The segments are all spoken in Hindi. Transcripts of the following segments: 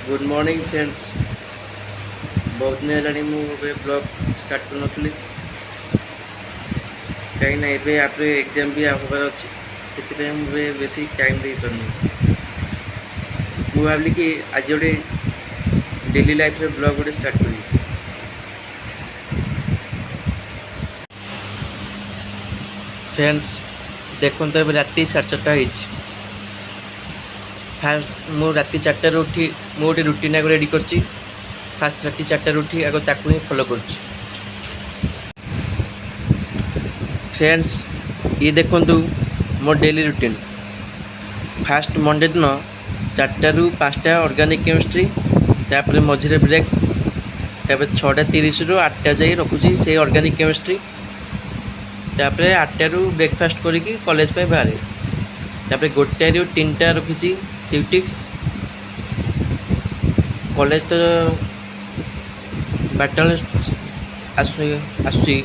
Good morning friends. बहुत दिन है मुझे ब्लॉग स्टार्ट कर नी कहीं आप एग्जाम भी हबार अच्छे से मुझे बेसी टाइम दे पारनी मु भाविली कि आज गोटे डेली लाइफ रे ब्लॉग गोटे स्टार्ट करी। फ्रेंड्स देखो तो राति 4:30 फास्ट मु राति 4टार उठी मु गोटे रुटीन आगे रेडी कर फास्ट राति 4टार उठी आगे ताकू ही फॉलो कर। फ्रेंड्स ये देखु मो डेली रुटीन फास्ट मंडे दिन 4टारू 5टा ऑर्गेनिक केमिस्ट्री तापर मझे ब्रेक तापर 6:30 रू 8टा जाए रखुची से ऑर्गेनिक केमिस्ट्री तापर 8टारू ब्रेकफास्ट करी कॉलेज पे बाहर तापर 1टारू 3टा रखी सिफ्टिक्स कॉलेज तो 12 आसुची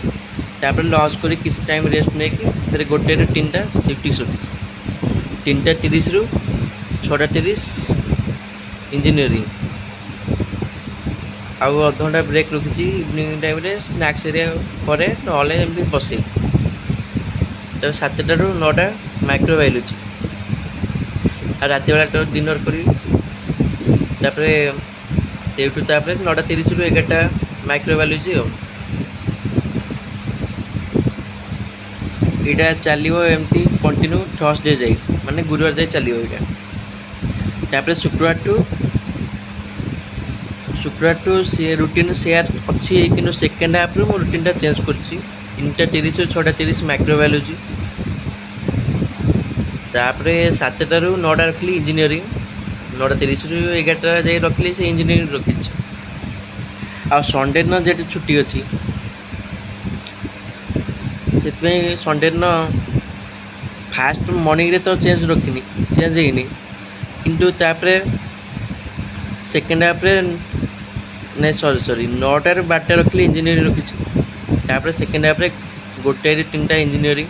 तापर लॉस करी किसी टाइम रेस्ट नहीं कि फिर 1टारू 3टा सिफ्टिक्स रखी 3:30 रू 6:30 इंजीनियरिंग आउ अध घंटा ब्रेक रखी इवनिंग टाइम रे स्नैक्स एरिया पर ना बसे तो 7टारू 9टा माइक्रोबायोलॉजी आ राति बेला तो डिनर करी तापर सेठू 9:30 रू 11टा माइक्रोबायोलॉजी यहाँ चलो एमती कंटिन्यू थर्सडे जाए माने गुरुवार जाए चलो यहाँ तापर शुक्रवार टू सी रुटीन सेयार अच्छी कि सेकेंड हाफ रू रुटीन चेंज कर 3:30 रू 6:30 माइक्रोबायोलॉजी तापर 7टारू 9टा रखली इंजीनियरिंग 9:30 रू 11टा जाए रखली से इंजीनियरिंग रखी आ संडे दिन जेट छुट्टी अच्छी से संडे दिन फास्ट मॉर्निंग रे तो चेंज रखनी चेंज होनी किंतु तापर सेकेंड हाफ रे नहीं सॉरी 9टारू 12टा रखली इंजीनियरिंग रखी तापर सेकेंड हाफ रे 1टारू 3टा इंजीनियरिंग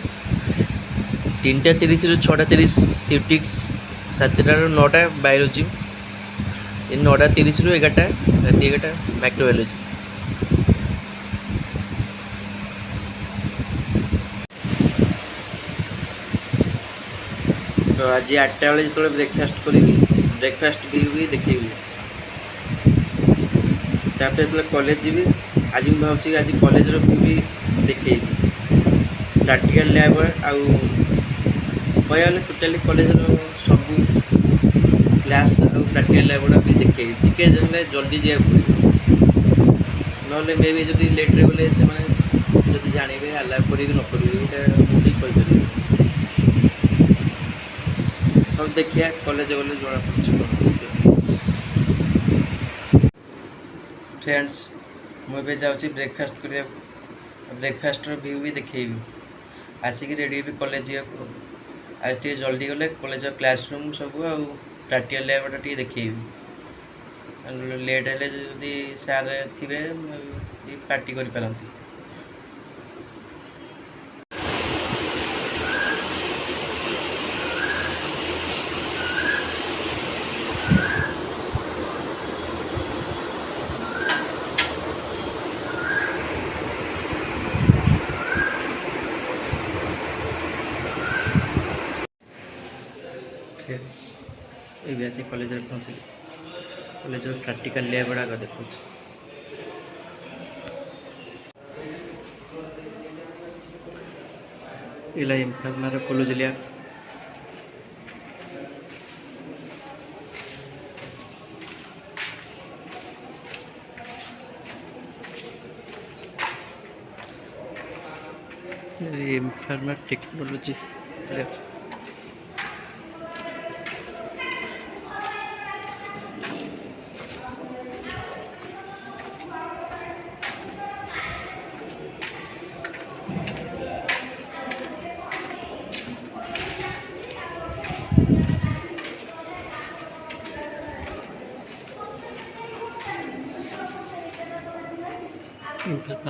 3:30 रू 6:30 सिफ्टिक्स 7टारू 9टा बायोलॉजी 9:30 रू 11टा राति 11टा माइक्रोबायोलॉजी। तो आज 8टा बेले जो ब्रेकफास्ट करी ब्रेकफास्ट भी देखेबी जो कॉलेज जी आज मुझे भावी आज कॉलेज भी देखेबी प्रैक्टिकल लैब आउ कह टोटाली कॉलेज सब क्लास आउ प्रैक्टिकल लैब गुड़ा भी देखेबी टिके जल्दी जाए ना मे भी जब लेट रे गले से जानवे अलाउ करें न करें अब देखिए कॉलेज गले जना पड़े। फ्रेंड्स मुझे जाऊँगी ब्रेकफास्ट कर ब्रेकफास्ट व्यू भी देखेबी आसिक रेडी भी कॉलेज आज टे जल्दी गले कॉलेज क्लासरूम सब आ प्रैक्टिकल लैब टे देखेबी लेट हेल्ले जदि सार थे पार्टी कर ये आसी कॉलेज पहुँचली कॉलेज प्रैक्टिकल लैब गुड़ाक देखो इला एमफार्मार college lab M pharma technology lab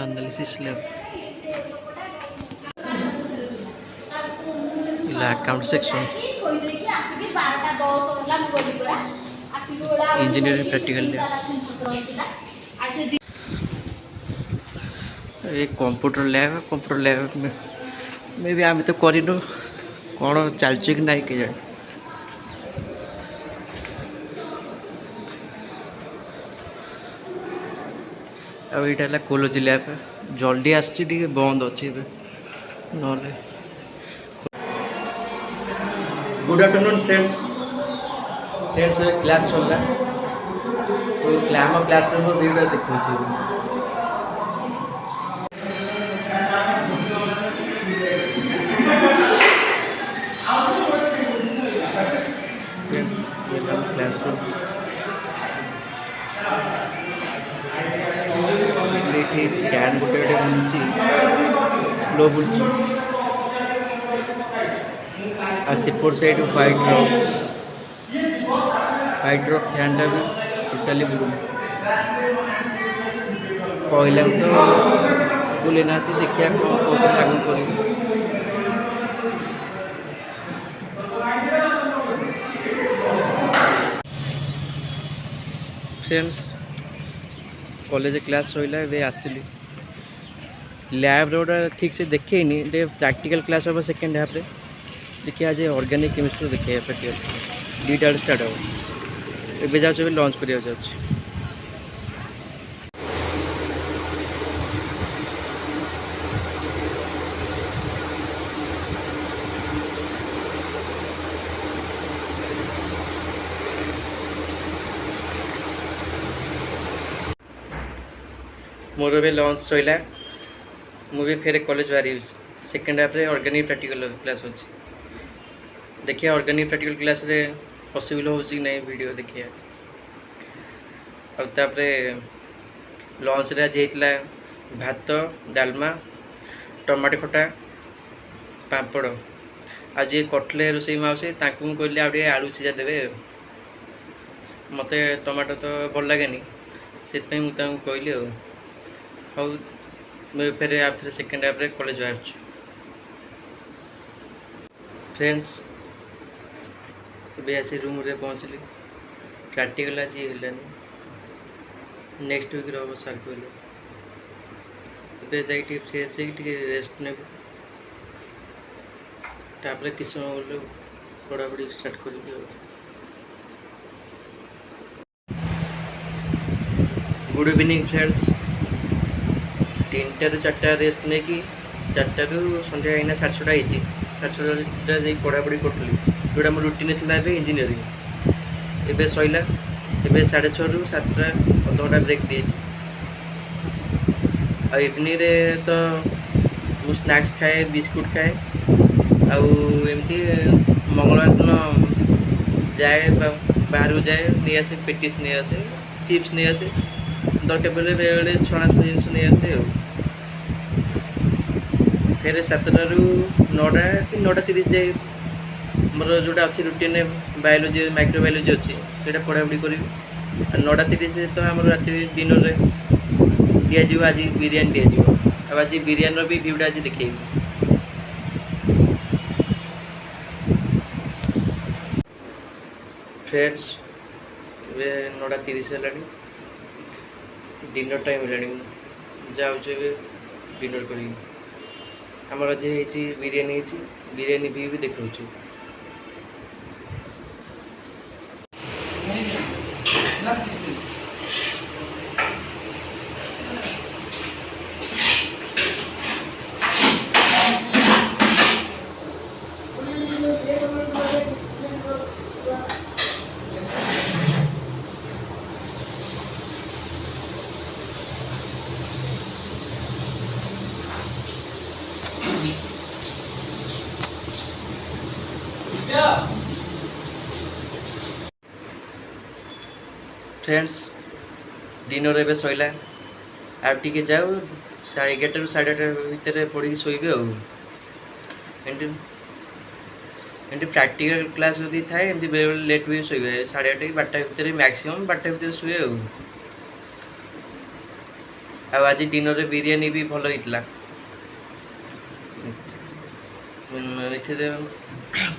analysis lab account section engineering practical ये कंप्यूटर लैब में भी आम तो करूँ कौन चलचे कि नहीं के जाए अब यहाँ है कोलोजी लैब जल्दी आसटी बंद अच्छे ना गुड आफ्टरनून फ्रेंड्स क्लास चलला तो क्लासरूम वीडियो देखा क्लासरूम फैन गोटे बुलूँ स्लो बुलूँ सेपट साइड व्हाइट रो फैन टा भी टोटाली बुलू कहला तो बुले ना देखिए कौन लागू कर फ्रेंड्स कॉलेज क्लास सैला आसली लैब रोटा ठीक से देखे प्रैक्टिकल क्लास हम सेकेंड हाफ रे देखिए आज ऑर्गेनिक केमिस्ट्री देखिए प्रैक्टिकल दुईटा स्टार्ट हम एवं जाऊँ लंच कर जाऊँ मोर भी लंच सैला मुझे फेर कॉलेज बाहरी सेकेंड हाफ रे ऑर्गेनिक प्रैक्टिकल क्लास अच्छे देखिए ऑर्गेनिक प्रैक्टिकल क्लास रे पॉसिबल हो नहीं वीडियो देखिए आउे लंच रे आज होता भात डालमा टमाटो खटा पापड़ आज ये कटले रोसई माउसी ताकू कहली आगे आलू सीझा देवे मत टमाटो तो भल लगे से कहली हाँ मैं फिर आप सेकेंड हाफ रे कॉलेज बाहर फ्रेंड्स आसी रूम रे पहुँचली प्रैक्टिकल आज है नेक्स्ट वीक रो सार कहले फ्रेश रेस्ट ने किस समय पढ़ापढ़ी स्टार्ट कर गुड इवनिंग फ्रेंड्स 3टा ରୁ 4टा रेस्ट नहीं कि 4टा ରୁ सन्ध्या आईना 6:30 होती 6:30 पढ़ापढ़ी करी जोटा मोर रुटीन था इंजीनियरिंग एवं सैला एवं 6:30 ରୁ 7टा अधघंटा ब्रेक दिए इवनिंग रे तो मु स्नैक्स खाए बिस्कुट खाए आमती मंगलवार दिन जाए बाहर जाए नहीं आसे पेटिस नहीं आसे चिप्स नहीं आसे दरकार बेले बेले छणाछुणी जिन नहीं आसे फिर 7टा ରୁ 9ଟା कि 9:30 जाए मोर जोटा अच्छी रुटीन बायोलोजी माइक्रोबायोलोजी अच्छी से पढ़ापढ़ी करी 9:30 तो आम राति डिनर दिज्व आज बिरियानी दिज्व आज बिरियानी भी भ्यूटा आज देखे फ्रेंड्स 9:30 है डिनर टाइम है जाऊँ डिनर कर आमर आज बिरियानी भी देखा फ्रेंड्स डिनर एवं सैला आगे जाऊ 11टा ରୁ 11:30 भितर पढ़ी शोबे एमती प्रैक्टिकल क्लास जदि थाए एमती बेले लेट भी शोबे 8:30 कि 12टा भितर मैक्सिमम 12टा भितर शुए आज डिनर रे बिरियानी भी भल होता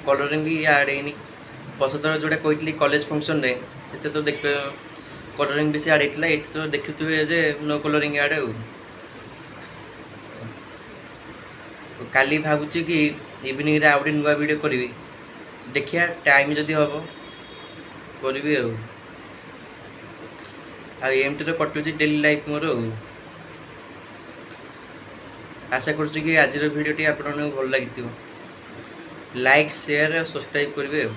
कलरिंग भी आड है पशुधर जोटा कही कॉलेज फंक्शन रे ଏତେ ତ ଦେଖ କଲରିଂ ବେଶୀ ଆଡ଼୍ ହେଇଥିଲା, ଏତେ ତ ଦେଖୁଥିବେ ଯେ ନୋ କଲରିଂ ଆଡ଼୍ ଆଉ। କାଲି ଭାବୁଛି କି ଇଭିନିଂରେ ଆଉ ଗୋଟେ ନୂଆ ଭିଡ଼ିଓ କରିବି, ଦେଖିବା ଟାଇମ୍ ଯଦି ହେବ କରିବି ଆଉ। ଏମିତିରେ କଟୁଛି ଡେଲି ଲାଇଫ୍ ମୋର ଆଉ। ଆଶା କରୁଛି କି ଆଜିର ଭିଡ଼ିଓଟି ଆପଣମାନଙ୍କୁ ଭଲ ଲାଗିଥିବ। ଲାଇକ୍, ସେୟାର ଆଉ ସବସ୍କ୍ରାଇବ୍ କରିବେ ଆଉ।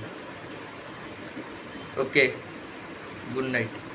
Okay, good night.